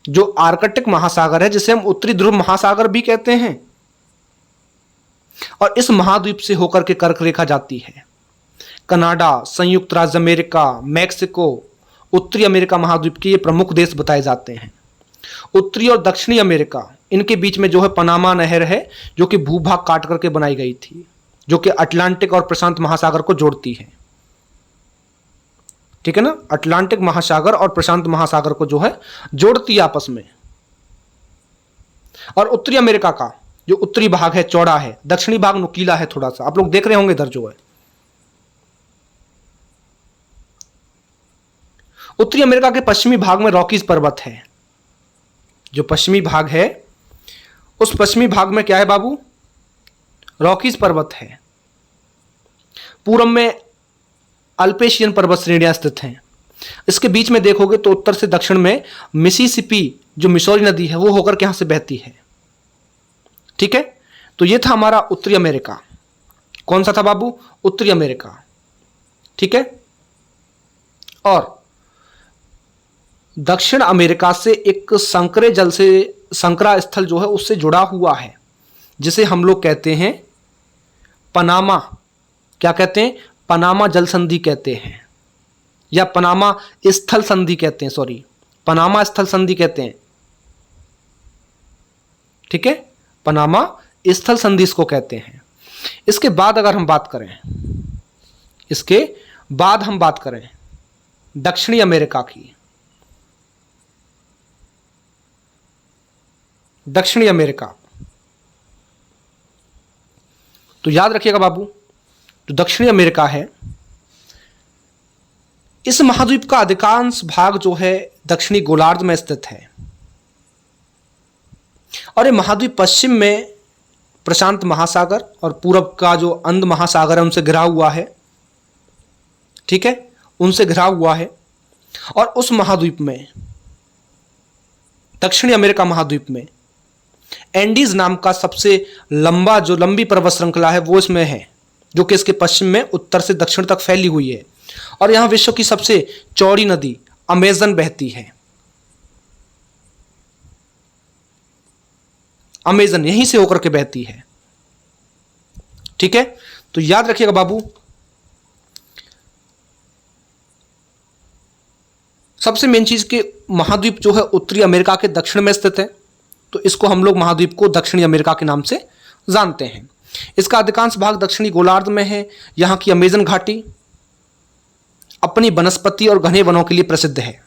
जो आर्कटिक महासागर है, जिसे हम उत्तरी ध्रुव महासागर भी कहते हैं, और इस महाद्वीप से होकर के कर्क रेखा जाती है। कनाडा, संयुक्त राज्य अमेरिका, मैक्सिको, उत्तरी अमेरिका महाद्वीप के ये प्रमुख देश बताए जाते हैं। उत्तरी और दक्षिणी अमेरिका, इनके बीच में जो है पनामा नहर है जो कि भूभाग काट करके बनाई गई थी, जो कि अटलांटिक और प्रशांत महासागर को जोड़ती है। ठीक है ना, अटलांटिक महासागर और प्रशांत महासागर को जो है जोड़ती है आपस में। और उत्तरी अमेरिका का जो उत्तरी भाग है चौड़ा है, दक्षिणी भाग नुकीला है थोड़ा सा, आप लोग देख रहे होंगे इधर जो है। उत्तरी अमेरिका के पश्चिमी भाग में रॉकीज पर्वत है। जो पश्चिमी भाग है उस पश्चिमी भाग में क्या है बाबू, रॉकीज पर्वत है। पूर्व में अल्पेशियन पर्वत श्रेणियां स्थित हैं। इसके बीच में देखोगे तो उत्तर से दक्षिण में मिसिसिपी जो मिसौरी नदी है वो होकर के यहां से बहती है। ठीक है, तो ये था हमारा उत्तरी अमेरिका। कौन सा था बाबू, उत्तरी अमेरिका। ठीक है, और दक्षिण अमेरिका से एक संकरे जल से संकरा स्थल जो है उससे जुड़ा हुआ है, जिसे हम लोग कहते हैं पनामा, क्या कहते हैं, पनामा जल संधि कहते हैं, या पनामा स्थल संधि कहते हैं, सॉरी पनामा स्थल संधि कहते हैं। ठीक है, पनामा स्थल संधि इसको कहते हैं। इसके बाद अगर हम बात करें, इसके बाद हम बात करें दक्षिणी अमेरिका की, दक्षिणी अमेरिका, तो याद रखिएगा बाबू, जो दक्षिणी अमेरिका है इस महाद्वीप का अधिकांश भाग जो है दक्षिणी गोलार्ध में स्थित है और ये महाद्वीप पश्चिम में प्रशांत महासागर और पूर्व का जो अंध महासागर है उनसे घिरा हुआ है। ठीक है, उनसे घिरा हुआ है। और उस महाद्वीप में, दक्षिणी अमेरिका महाद्वीप में एंडीज नाम का सबसे लंबा जो लंबी पर्वत श्रृंखला है वो इसमें है, जो कि इसके पश्चिम में उत्तर से दक्षिण तक फैली हुई है। और यहां विश्व की सबसे चौड़ी नदी अमेजन बहती है। अमेजन यहीं से होकर के बहती है। ठीक है, तो याद रखिएगा बाबू, सबसे मेन चीज के महाद्वीप जो है उत्तरी अमेरिका के दक्षिण में स्थित है, तो इसको हम लोग महाद्वीप को दक्षिणी अमेरिका के नाम से जानते हैं। इसका अधिकांश भाग दक्षिणी गोलार्ध में है। यहाँ की अमेजन घाटी अपनी वनस्पति और घने वनों के लिए प्रसिद्ध है।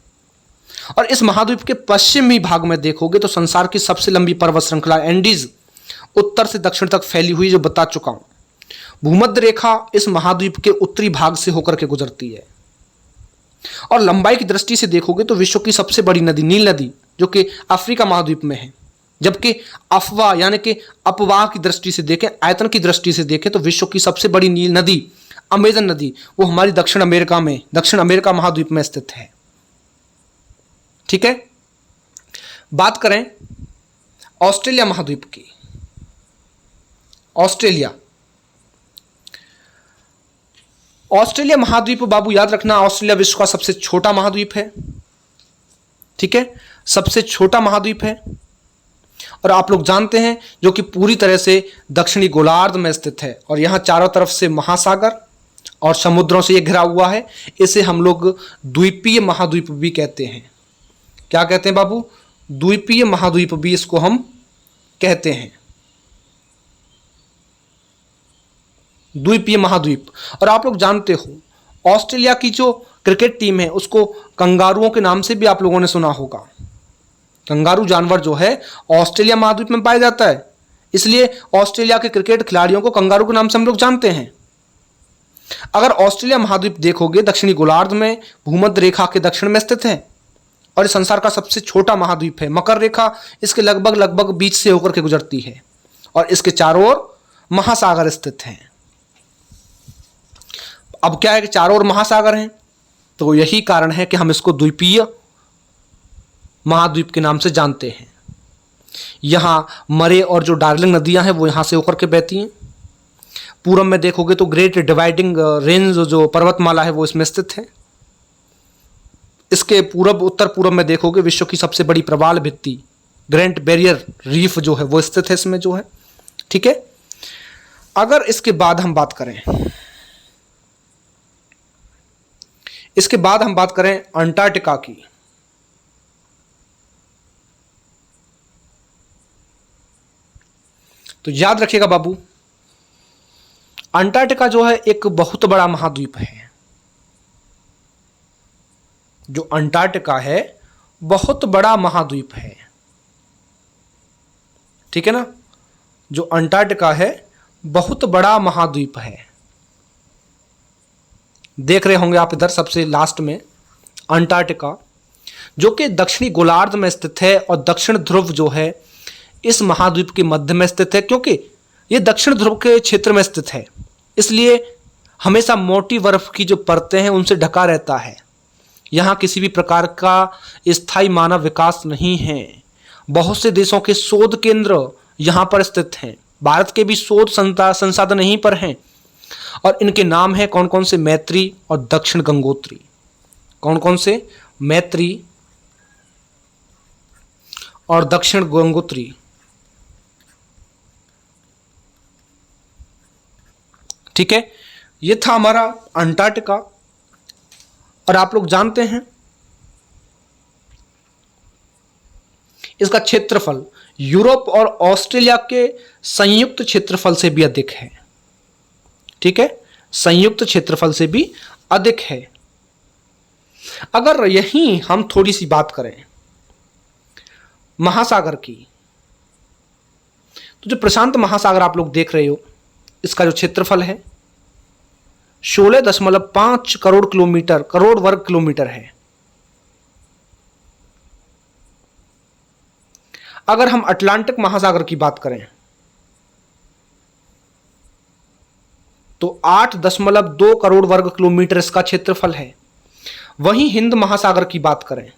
और इस महाद्वीप के पश्चिमी भाग में देखोगे तो संसार की सबसे लंबी पर्वत श्रृंखला एंडीज उत्तर से दक्षिण तक फैली हुई, जो बता चुका हूं। भूमध्य रेखा इस महाद्वीप के उत्तरी भाग से होकर के गुजरती है। और लंबाई की दृष्टि से देखोगे तो विश्व की सबसे बड़ी नदी नील नदी, जो कि अफ्रीका महाद्वीप में है, जबकि अफवाह यानी कि अपवाह की दृष्टि से देखें, आयतन की दृष्टि से देखें तो विश्व की सबसे बड़ी नील नदी अमेजन नदी वो हमारी दक्षिण अमेरिका महाद्वीप में स्थित है। ठीक है, बात करें ऑस्ट्रेलिया महाद्वीप की। ऑस्ट्रेलिया महाद्वीप बाबू याद रखना, ऑस्ट्रेलिया विश्व का सबसे छोटा महाद्वीप है। ठीक है, सबसे छोटा महाद्वीप है। और आप लोग जानते हैं जो कि पूरी तरह से दक्षिणी गोलार्ध में स्थित है और यहां चारों तरफ से महासागर और समुद्रों से यह घिरा हुआ है। इसे हम लोग द्वीपीय महाद्वीप भी कहते हैं। क्या कहते हैं बाबू? द्वीपीय महाद्वीप भी इसको हम कहते हैं, द्वीपीय महाद्वीप। और आप लोग जानते हो ऑस्ट्रेलिया की जो क्रिकेट टीम है उसको कंगारुओं के नाम से भी आप लोगों ने सुना होगा। कंगारू जानवर जो है ऑस्ट्रेलिया महाद्वीप में पाया जाता है, इसलिए ऑस्ट्रेलिया के क्रिकेट खिलाड़ियों को कंगारू के नाम से हम लोग जानते हैं। अगर ऑस्ट्रेलिया महाद्वीप देखोगे दक्षिणी गोलार्ध में भूमध्य रेखा के दक्षिण में स्थित है और इस संसार का सबसे छोटा महाद्वीप है। मकर रेखा इसके लगभग बीच से होकर के गुजरती है और इसके चारों ओर महासागर स्थित हैं। अब क्या है कि चारों ओर महासागर हैं, तो यही कारण है कि हम इसको द्वीपीय महाद्वीप के नाम से जानते हैं। यहां मरे और जो डार्लिंग नदियां हैं वो यहां से होकर के बहती हैं। पूरब में देखोगे तो ग्रेट डिवाइडिंग रेंज जो पर्वतमाला है वो इसमें स्थित है। इसके उत्तर पूरब में देखोगे विश्व की सबसे बड़ी प्रवाल भित्ति ग्रेट बैरियर रीफ जो है वो स्थित है इसमें जो है। ठीक है, अगर इसके बाद हम बात करें अंटार्कटिका की, तो याद रखिएगा बाबू, अंटार्कटिका जो है एक बहुत बड़ा महाद्वीप है। जो अंटार्कटिका है बहुत बड़ा महाद्वीप है। ठीक है ना, जो अंटार्कटिका है बहुत बड़ा महाद्वीप है। देख रहे होंगे आप इधर सबसे लास्ट में अंटार्कटिका, जो कि दक्षिणी गोलार्ध में स्थित है और दक्षिण ध्रुव जो है इस महाद्वीप के मध्य में स्थित है। क्योंकि यह दक्षिण ध्रुव के क्षेत्र में स्थित है, इसलिए हमेशा मोटी बर्फ की जो परतें हैं उनसे ढका रहता है। यहाँ किसी भी प्रकार का स्थायी मानव विकास नहीं है। बहुत से देशों के शोध केंद्र यहाँ पर स्थित हैं। भारत के भी शोध संसाधन यहीं पर हैं और इनके नाम हैं कौन कौन से? मैत्री और दक्षिण गंगोत्री। कौन कौन से? मैत्री और दक्षिण गंगोत्री। ठीक है, ये था हमारा अंटार्कटिका। और आप लोग जानते हैं इसका क्षेत्रफल यूरोप और ऑस्ट्रेलिया के संयुक्त क्षेत्रफल से भी अधिक है। ठीक है, संयुक्त क्षेत्रफल से भी अधिक है। अगर यहीं हम थोड़ी सी बात करें महासागर की, तो जो प्रशांत महासागर आप लोग देख रहे हो, इसका जो क्षेत्रफल है 16.5 करोड़ वर्ग किलोमीटर है। अगर हम अटलांटिक महासागर की बात करें तो 8.2 करोड़ वर्ग किलोमीटर इसका क्षेत्रफल है। वहीं हिंद महासागर की बात करें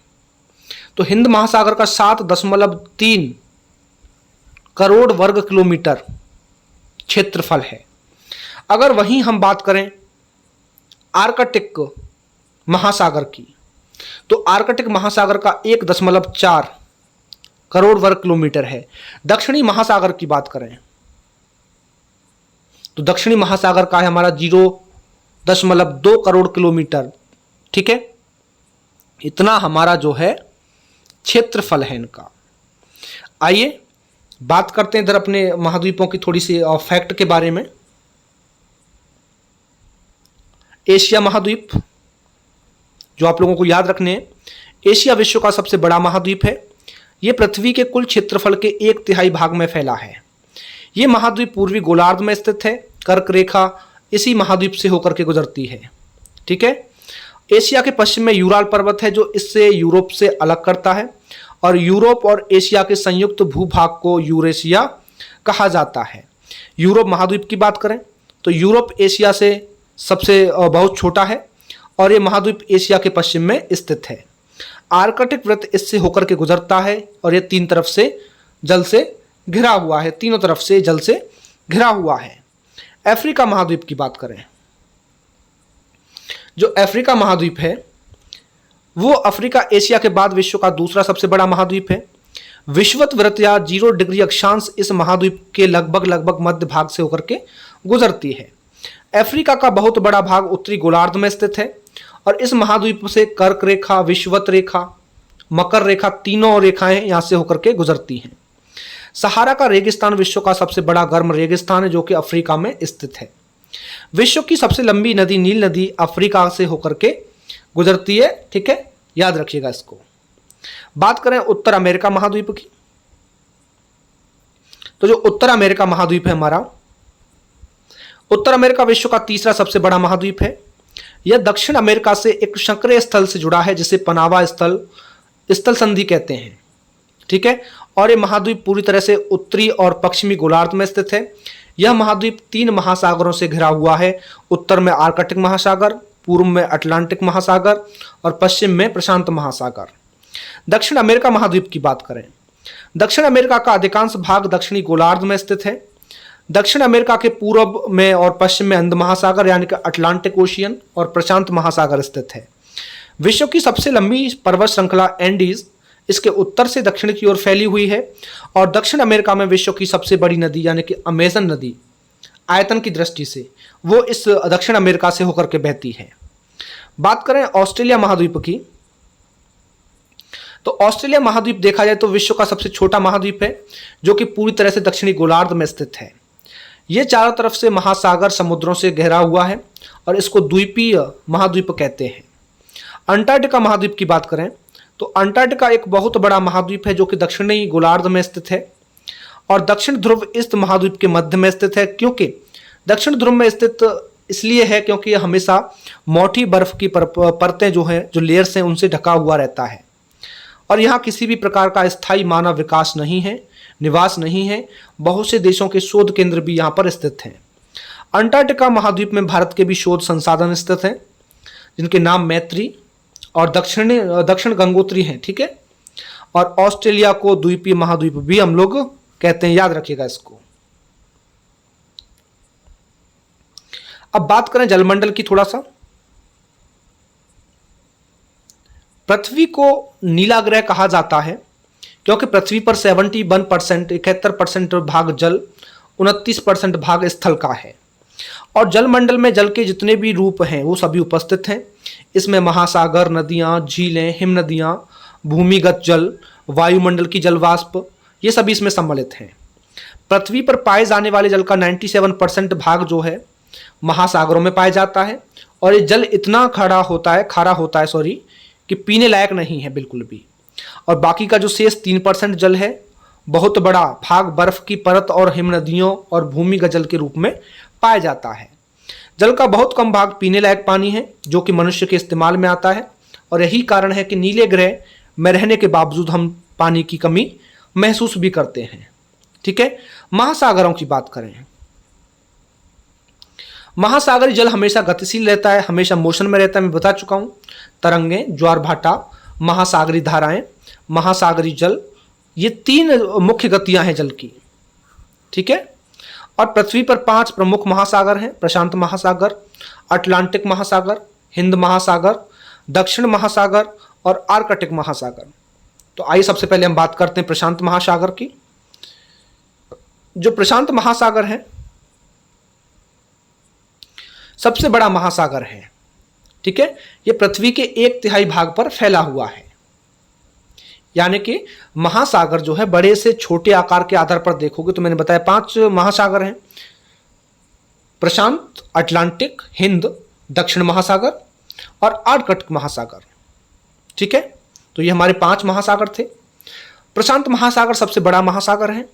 तो हिंद महासागर का 7.3 करोड़ वर्ग किलोमीटर क्षेत्रफल है। अगर वहीं हम बात करें आर्कटिक महासागर की, तो आर्कटिक महासागर का 1.4 करोड़ वर्ग किलोमीटर है। दक्षिणी महासागर की बात करें तो दक्षिणी महासागर का है हमारा 0.2 करोड़ किलोमीटर। ठीक है, इतना हमारा जो है क्षेत्रफल है इनका। आइए बात करते हैं इधर अपने महाद्वीपों की थोड़ी सी फैक्ट के बारे में। एशिया महाद्वीप, जो आप लोगों को याद रखने हैं। एशिया विश्व का सबसे बड़ा महाद्वीप है। यह पृथ्वी के कुल क्षेत्रफल के 1/3 भाग में फैला है। यह महाद्वीप पूर्वी गोलार्ध में स्थित है। कर्क रेखा इसी महाद्वीप से होकर के गुजरती है। ठीक है। एशिया के पश्चिम में यूराल पर्वत है जो इससे यूरोप से अलग करता है, और यूरोप और एशिया के संयुक्त भूभाग को यूरेशिया कहा जाता है। यूरोप महाद्वीप की बात करें तो यूरोप एशिया से सबसे बहुत छोटा है, और ये महाद्वीप एशिया के पश्चिम में स्थित है। आर्कटिक वृत्त इससे होकर के गुजरता है, और ये तीन तरफ से जल से घिरा हुआ है, तीनों तरफ से जल से घिरा हुआ है। अफ्रीका महाद्वीप की बात करें, जो अफ्रीका महाद्वीप है वो अफ्रीका एशिया के बाद विश्व का दूसरा सबसे बड़ा महाद्वीप है। विषुवत वृत्त या 0 डिग्री अक्षांश इस महाद्वीप के लगभग मध्य भाग से होकर के गुजरती है। अफ्रीका का बहुत बड़ा भाग उत्तरी गोलार्ध में स्थित है, और इस महाद्वीप से कर्क रेखा, विषुवत रेखा, मकर रेखा, तीनों रेखाएं यहां से होकर के गुजरती हैं। सहारा का रेगिस्तान विश्व का सबसे बड़ा गर्म रेगिस्तान है जो कि अफ्रीका में स्थित है। विश्व की सबसे लंबी नदी नील नदी अफ्रीका से होकर के गुजरती है। ठीक है, याद रखिएगा इसको। बात करें उत्तर अमेरिका महाद्वीप की, तो जो उत्तर अमेरिका महाद्वीप है हमारा, उत्तर अमेरिका विश्व का तीसरा सबसे बड़ा महाद्वीप है। यह दक्षिण अमेरिका से एक संकरे स्थल से जुड़ा है जिसे पनामा स्थल संधि कहते हैं। ठीक है, और यह महाद्वीप पूरी तरह से उत्तरी और पश्चिमी गोलार्ध में स्थित है। यह महाद्वीप 3 महासागरों से घिरा हुआ है। उत्तर में आर्कटिक महासागर, पूर्व में अटलांटिक महासागर, और पश्चिम में प्रशांत महासागर। दक्षिण अमेरिका महाद्वीप की बात करें, दक्षिण अमेरिका का अधिकांश भाग दक्षिणी गोलार्ध में स्थित है। दक्षिण अमेरिका के पूर्व में और पश्चिम में हिंद महासागर यानी कि अटलांटिक ओशियन और प्रशांत महासागर स्थित है। विश्व की सबसे लंबी पर्वत श्रृंखला एंडीज इसके उत्तर से दक्षिण की ओर फैली हुई है, और दक्षिण अमेरिका में विश्व की सबसे बड़ी नदी यानी कि अमेजन नदी आयतन की दृष्टि से वो इस दक्षिण अमेरिका से होकर के बहती है। बात करें ऑस्ट्रेलिया महाद्वीप की, तो ऑस्ट्रेलिया महाद्वीप देखा जाए तो विश्व का सबसे छोटा महाद्वीप है जो कि पूरी तरह से दक्षिणी गोलार्ध में स्थित है। यह चारों तरफ से महासागर समुद्रों से घिरा हुआ है, और इसको द्वीपीय महाद्वीप कहते हैं। अंटार्कटिका महाद्वीप की बात करें तो अंटार्कटिका एक बहुत बड़ा महाद्वीप है जो कि दक्षिणी गोलार्ध में स्थित है, और दक्षिण ध्रुव इस महाद्वीप के मध्य में स्थित है। क्योंकि दक्षिण ध्रुव में स्थित इसलिए है क्योंकि यह हमेशा मोटी बर्फ की परतें जो लेयर्स हैं उनसे ढका हुआ रहता है, और यहाँ किसी भी प्रकार का स्थायी मानव विकास नहीं है, निवास नहीं है। बहुत से देशों के शोध केंद्र भी यहाँ पर स्थित हैं। अंटार्कटिका महाद्वीप में भारत के भी शोध संसाधन स्थित हैं जिनके नाम मैत्री और दक्षिण गंगोत्री हैं। ठीक है, और ऑस्ट्रेलिया को द्वीपीय महाद्वीप भी हम लोग कहते हैं, याद रखिएगा इसको। अब बात करें जलमंडल की थोड़ा सा। पृथ्वी को नीला ग्रह कहा जाता है क्योंकि पृथ्वी पर 71% भाग जल, 29% भाग स्थल का है, और जलमंडल में जल के जितने भी रूप हैं वो सभी उपस्थित हैं। इसमें महासागर, नदियाँ, झीलें, हिम नदियाँ, भूमिगत जल, वायुमंडल की जलवाष्प, ये सभी इसमें सम्मिलित हैं। पृथ्वी पर पाए जाने वाले जल का 97% भाग जो है महासागरों में पाया जाता है, और ये जल इतना खारा होता है कि पीने लायक नहीं है बिल्कुल भी। और बाकी का जो शेष 3% जल है, बहुत बड़ा भाग बर्फ की परत और हिम नदियों और भूमिगत जल के रूप में पाया जाता है। जल का बहुत कम भाग पीने लायक पानी है जो कि मनुष्य के इस्तेमाल में आता है, और यही कारण है कि नीले ग्रह में रहने के बावजूद हम पानी की कमी महसूस भी करते हैं। ठीक है, महासागरों की बात करें, महासागरी जल हमेशा गतिशील रहता है, हमेशा मोशन में रहता है। मैं बता चुका हूं, तरंगें, ज्वार भाटा, महासागरी धाराएं, महासागरी जल, ये 3 मुख्य गतियां हैं जल की। ठीक है, और पृथ्वी पर 5 प्रमुख महासागर हैं, प्रशांत महासागर, अटलांटिक महासागर, हिंद महासागर, दक्षिण महासागर और आर्कटिक महासागर। तो आइए सबसे पहले हम बात करते हैं प्रशांत महासागर की। जो प्रशांत महासागर है सबसे बड़ा महासागर है। ठीक है, ये पृथ्वी के 1/3 भाग पर फैला हुआ है, यानी कि महासागर जो है बड़े से छोटे आकार के आधार पर देखोगे तो मैंने बताया 5 महासागर हैं, प्रशांत, अटलांटिक, हिंद, दक्षिण महासागर, और आर्कटिक महासागर। ठीक है, तो ये हमारे 5 महासागर थे। प्रशांत महासागर सबसे बड़ा महासागर है।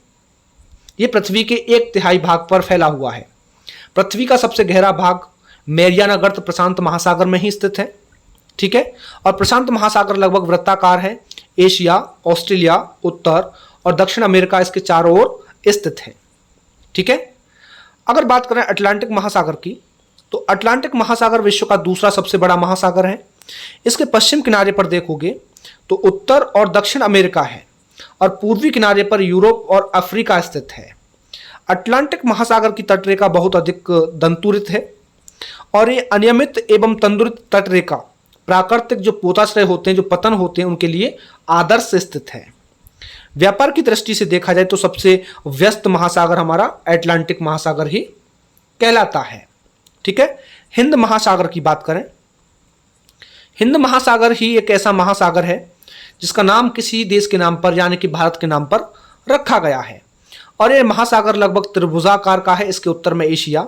ये पृथ्वी के 1/3 भाग पर फैला हुआ है। पृथ्वी का सबसे गहरा भाग मैरियाना गर्त प्रशांत महासागर में ही स्थित है। ठीक है, और प्रशांत महासागर लगभग वृत्ताकार है। एशिया, ऑस्ट्रेलिया, उत्तर और दक्षिण अमेरिका इसके चारों ओर स्थित है। ठीक है, अगर बात करें अटलांटिक महासागर की, तो अटलांटिक महासागर विश्व का दूसरा सबसे बड़ा महासागर है। इसके पश्चिम किनारे पर देखोगे तो उत्तर और दक्षिण अमेरिका है और पूर्वी किनारे पर यूरोप और अफ्रीका स्थित है। अटलांटिक महासागर की तटरेखा बहुत अधिक दंतुरित है और ये अनियमित एवं तंदुरित तटरेखा प्राकृतिक जो पोताश्रय होते हैं, जो पतन होते हैं, उनके लिए आदर्श स्थित है। व्यापार की दृष्टि से देखा जाए तो सबसे व्यस्त महासागर हमारा अटलांटिक महासागर ही कहलाता है। ठीक है, हिंद महासागर की बात करें, हिंद महासागर ही एक ऐसा महासागर है जिसका नाम किसी देश के नाम पर यानी कि भारत के नाम पर रखा गया है और यह महासागर लगभग त्रिभुजाकार का है। इसके उत्तर में एशिया,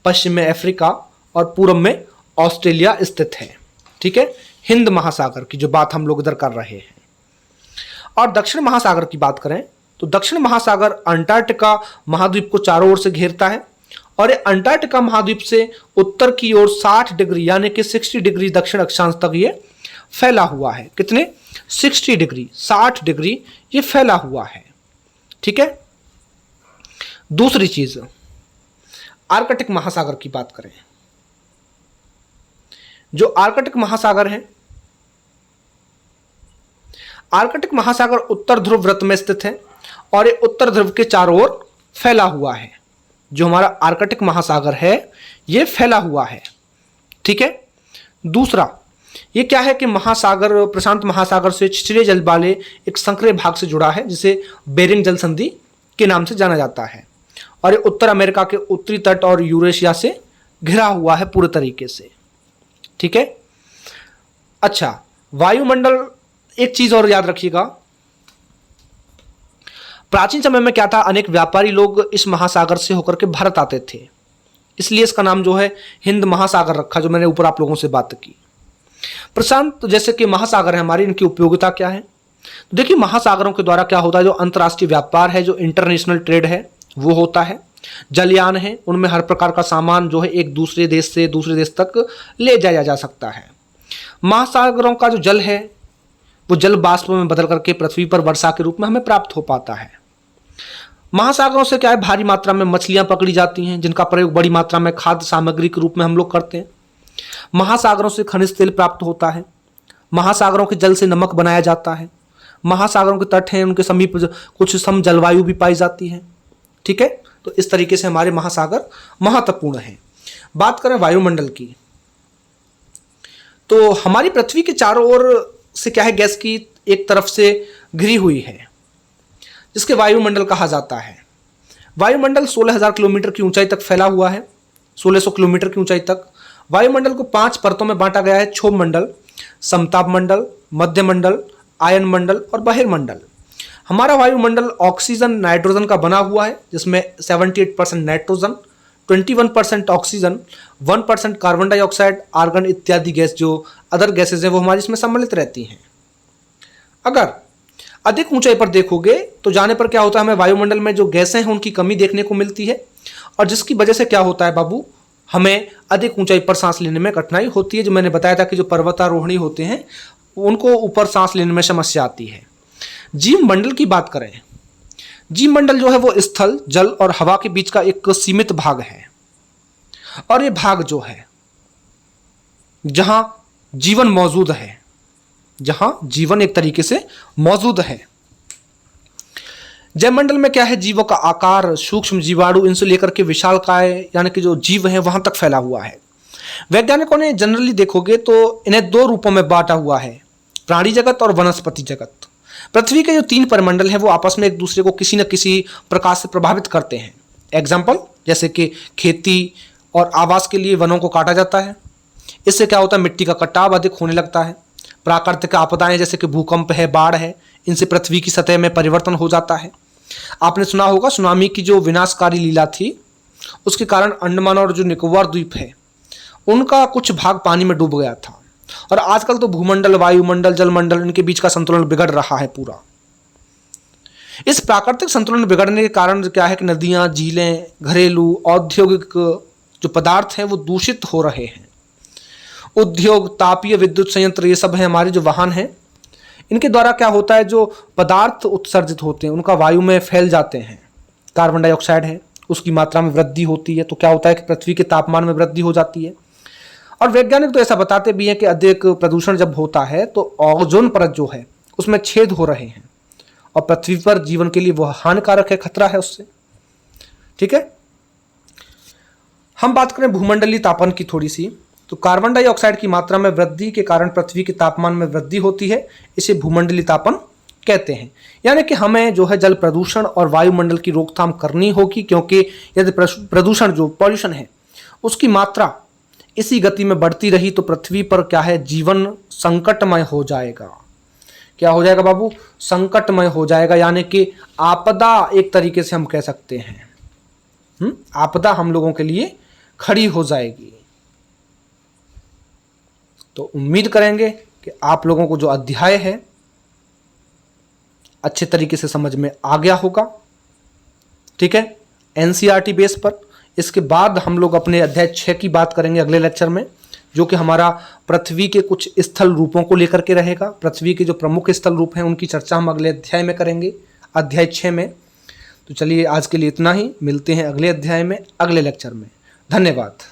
पश्चिम में अफ्रीका और पूर्व में ऑस्ट्रेलिया स्थित है। ठीक है, हिंद महासागर की जो बात हम लोग इधर कर रहे हैं। और दक्षिण महासागर की बात करें तो दक्षिण महासागर अंटार्कटिका महाद्वीप को चारों ओर से घेरता है और ये अंटार्कटिका महाद्वीप से उत्तर की ओर 60 डिग्री यानी कि 60 डिग्री दक्षिण अक्षांश तक ये फैला हुआ है। कितने? 60 डिग्री, 60 डिग्री ये फैला हुआ है। ठीक है, दूसरी चीज आर्कटिक महासागर की बात करें। जो आर्कटिक महासागर है, आर्कटिक महासागर उत्तर ध्रुव वृत्त में स्थित है और ये उत्तर ध्रुव के चारों ओर फैला हुआ है। जो हमारा आर्कटिक महासागर है ये फैला हुआ है। ठीक है, दूसरा ये क्या है कि महासागर प्रशांत महासागर से छिछले जल वाले एक संकरे भाग से जुड़ा है जिसे बेरिंग जल संधि के नाम से जाना जाता है और ये उत्तर अमेरिका के उत्तरी तट और यूरेशिया से घिरा हुआ है पूरे तरीके से। ठीक है, अच्छा, वायुमंडल, एक चीज और याद रखिएगा, प्राचीन समय में क्या था, अनेक व्यापारी लोग इस महासागर से होकर के भारत आते थे, इसलिए इसका नाम जो है हिंद महासागर रखा, जो मैंने ऊपर आप लोगों से बात की। प्रशांत जैसे कि महासागर है हमारी, इनकी उपयोगिता क्या है? तो देखिए, महासागरों के द्वारा क्या होता है, जो अंतर्राष्ट्रीय व्यापार है, जो इंटरनेशनल ट्रेड है वो होता है। जलयान है, उनमें हर प्रकार का सामान जो है एक दूसरे देश से दूसरे देश तक ले जाया जा सकता है। महासागरों का जो जल है वो जल बाष्प में बदल करके पृथ्वी पर वर्षा के रूप में हमें प्राप्त हो पाता है। महासागरों से क्या है, भारी मात्रा में मछलियां पकड़ी जाती हैं जिनका प्रयोग बड़ी मात्रा में खाद्य सामग्री के रूप में हम लोग करते हैं। महासागरों से खनिज तेल प्राप्त होता है। महासागरों के जल से नमक बनाया जाता है। महासागरों के तट हैं, उनके समीप कुछ सम जलवायु भी पाई जाती है। ठीक है, तो इस तरीके से हमारे महासागर महत्वपूर्ण हैं। बात करें वायुमंडल की, तो हमारी पृथ्वी के चारों ओर से क्या है, गैस की एक तरफ से घिरी हुई है जिसके वायुमंडल कहा जाता है। वायुमंडल 16,000 किलोमीटर की ऊंचाई तक फैला हुआ है, 1600 किलोमीटर की ऊंचाई तक। वायुमंडल को 5 परतों में बांटा गया है: क्षोभ मंडल, समताप मंडल, मध्य मंडल, आयन मंडल और बहिर्मंडल। हमारा वायुमंडल ऑक्सीजन नाइट्रोजन का बना हुआ है जिसमें 78% nitrogen, 21% oxygen, 1% carbon dioxide, argon इत्यादि गैस, जो अदर गैसेज हैं वो हमारी इसमें सम्मिलित रहती हैं। अगर अधिक ऊंचाई पर देखोगे तो जाने पर क्या होता है, हमें वायुमंडल में जो गैसें हैं उनकी कमी देखने को मिलती है और जिसकी वजह से क्या होता है बाबू, हमें अधिक ऊंचाई पर सांस लेने में कठिनाई होती है। जो मैंने बताया था कि जो पर्वतारोहणी होते हैं उनको ऊपर सांस लेने में समस्या आती है। जीव मंडल की बात करें, जीव मंडल जो है वो स्थल, जल और हवा के बीच का एक सीमित भाग है और ये भाग जो है जहां जीवन मौजूद है, जहां जीवन एक तरीके से मौजूद है। जैवमंडल में क्या है, जीवों का आकार सूक्ष्म जीवाणु इनसे लेकर के विशालकाय यानी कि जो जीव हैं वहां तक फैला हुआ है। वैज्ञानिकों ने जनरली देखोगे तो इन्हें 2 रूपों में बांटा हुआ है, प्राणी जगत और वनस्पति जगत। पृथ्वी के जो 3 परिमंडल हैं वो आपस में एक दूसरे को किसी न किसी प्रकार से प्रभावित करते हैं। एग्जाम्पल, जैसे कि खेती और आवास के लिए वनों को काटा जाता है, इससे क्या होता है, मिट्टी का कटाव अधिक होने लगता है। प्राकृतिक आपदाएं जैसे कि भूकंप है, बाढ़ है, इनसे पृथ्वी की सतह में परिवर्तन हो जाता है। आपने सुना होगा सुनामी की जो विनाशकारी लीला थी, उसके कारण अंडमान और जो निकोबार द्वीप है उनका कुछ भाग पानी में डूब गया था। और आजकल तो भूमंडल, वायुमंडल, जलमंडल, इनके बीच का संतुलन बिगड़ रहा है पूरा। इस प्राकृतिक संतुलन बिगड़ने के कारण क्या है कि नदियां, झीलें, घरेलू औद्योगिक जो पदार्थ हैं वो दूषित हो रहे हैं। उद्योग, तापीय विद्युत संयंत्र, ये सब है हमारे जो वाहन हैं, इनके द्वारा क्या होता है, जो पदार्थ उत्सर्जित होते हैं उनका वायु में फैल जाते हैं। कार्बन डाइऑक्साइड है, उसकी मात्रा में वृद्धि होती है, तो क्या होता है कि पृथ्वी के तापमान में वृद्धि हो जाती है। और वैज्ञानिक तो ऐसा बताते भी हैं कि अधिक प्रदूषण जब होता है तो ओजोन परत जो है उसमें छेद हो रहे हैं और पृथ्वी पर जीवन के लिए वो हानिकारक है, खतरा है उससे। ठीक है, हम बात करें भूमंडलीय तापन की थोड़ी सी, तो कार्बन डाइऑक्साइड की मात्रा में वृद्धि के कारण पृथ्वी के तापमान में वृद्धि होती है, इसे भूमंडलीय तापन कहते हैं। यानी कि हमें जो है जल प्रदूषण और वायुमंडल की रोकथाम करनी होगी, क्योंकि यदि प्रदूषण जो पॉल्यूशन है उसकी मात्रा इसी गति में बढ़ती रही तो पृथ्वी पर क्या है, जीवन संकटमय हो जाएगा। क्या हो जाएगा बाबू? संकटमय हो जाएगा, यानी कि आपदा एक तरीके से हम कह सकते हैं। आपदा हम लोगों के लिए खड़ी हो जाएगी। तो उम्मीद करेंगे कि आप लोगों को जो अध्याय है अच्छे तरीके से समझ में आ गया होगा। ठीक है, एनसीईआरटी बेस पर। इसके बाद हम लोग अपने अध्याय 6 की बात करेंगे अगले लेक्चर में, जो कि हमारा पृथ्वी के कुछ स्थल रूपों को लेकर के रहेगा। पृथ्वी के जो प्रमुख स्थल रूप हैं उनकी चर्चा हम अगले अध्याय में करेंगे, अध्याय 6 में। तो चलिए आज के लिए इतना ही, मिलते हैं अगले अध्याय में, अगले लेक्चर में। धन्यवाद।